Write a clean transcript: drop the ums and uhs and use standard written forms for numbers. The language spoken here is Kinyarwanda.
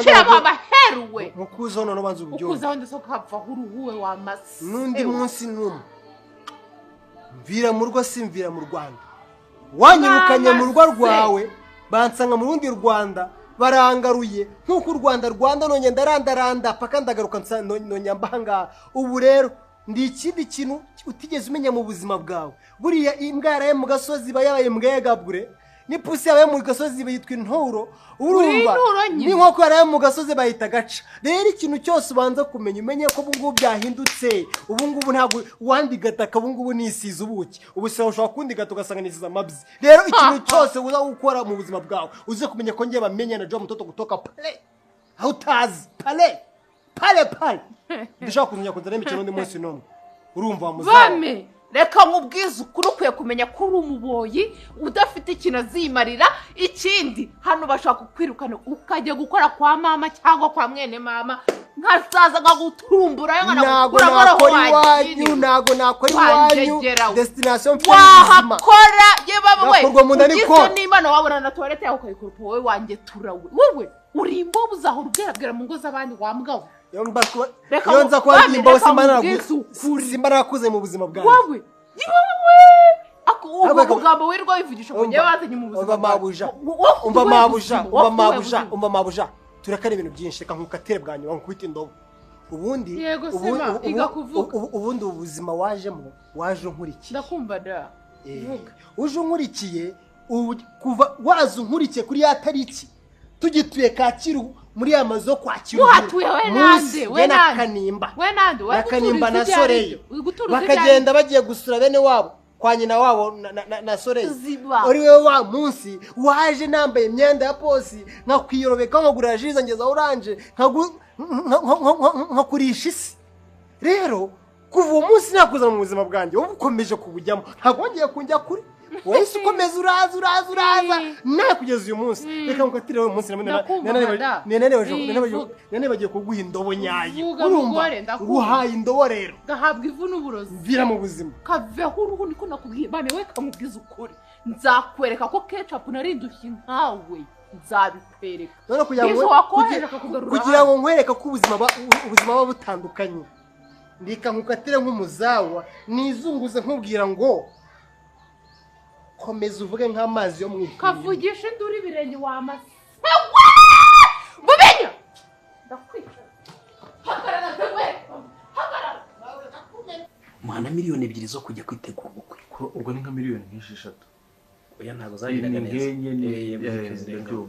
shiramo amaheruwe mukuzo none banza uburyo ukuzaho ndetse ukapfa uruhuwe wa masi nundi munsi numwe mvira mu rugo simvira mu Rwanda wanyirukanye mu rugo rwawe bansanga mu rundi Rwanda barangaruye nkuko u Rwanda none ndarandaranda paka ndagaruka nonyambanga ubu rero ndi ikindi kintu utigeze umenya mu buzima bwawe buriya imbwara ye mu gasozi bayabaye mbwegabure ni pusi yabaye mu gasozi bayitwa inturo urumva ni nkoko yaraye mu gasozi bayita gaca rero ikintu cyose ubanza kumenya umenye ko ubungubu byahindutse ubungubu ntabwo wandigataka ubungubu nisize ubuki ubu se ushobora kundigata ugasanga nisize amabyi rero ikintu cyose uza gukora mu buzima bwawe uze kumenya ko ngiye bamenye na Joe Mutoto gutoka pale aho utazi pale ndashaka kumenya kunzana imikino undi munsi nomwe urumva muzame reka nkubwize ukuri ukwiye kumenya ko uri umuboyi udafite ikintu azimarira ikindi hano bashaka kukwirukana ukajya gukora kwa mama cyangwa kwa mwene mama nkasaza nkagutumbura ntago nakora iwanyu destination wahakora yeba we n'imana wabona na toilette yawe ukayikurupa wowe wanjye turawe wowe uri imbobo uzahora ubwerabwera mu ngo z'abandi wambwawe yonza kwa imbobo simba nakuze mu buzima bwanjye wowe ubwo mugambo wirwa wivugisha ko nyewe wazanye mu buzima umva mabuja turakara ibintu byinshi reka nkukatere bwanyu bankubita indobo ubundi ubuzima wajemo waje nkurikiye ndakumva da uje nkurikiye kuva waza nkurikiye kuri ya tariki tugituye Kacyiru muri ya mazo kwakira uhatuye we nakanimba na Soreye bakagenda bagiye gusura bene wabo kwa nyina wabo na Soreye uri we wa munsi waje nambaye imyenda ya posi nkakwiyorobeka nkagura jiza ngeza orange nkakurisha isi rero kuva uwo munsi nakuza mu buzima bwanjye wowe ukomeje kubujyamo ntabwo ngiye kunjya kuri wese ukomeza uraza nawe kugeza uyu munsi reka ngukatire uyu munsi nene bagiye kuguha indobo nyayo urumva uhaye indobo rero gahabwa ivu n'uburozi mvira mu buzima kaveho uruhu niko nakubwiye bane we kamubwiza ukuri nzakwereka ko ketchup narindushye nkawe nzabikwereka none kugira ngo nkwereka ko ubuzima baba butandukanye ndika nkukatire nk'umuzawa nizunguze nkubwira ngo komeza uvuge nk'amazi yo mu ifu kavugisha induri birenge wamase mubenya ndakwica hagarara mwana miliyoni 2 zo kujya kwitegura ubukwe ubwo ni nka miliyoni 6 oya ntago zagiraga neza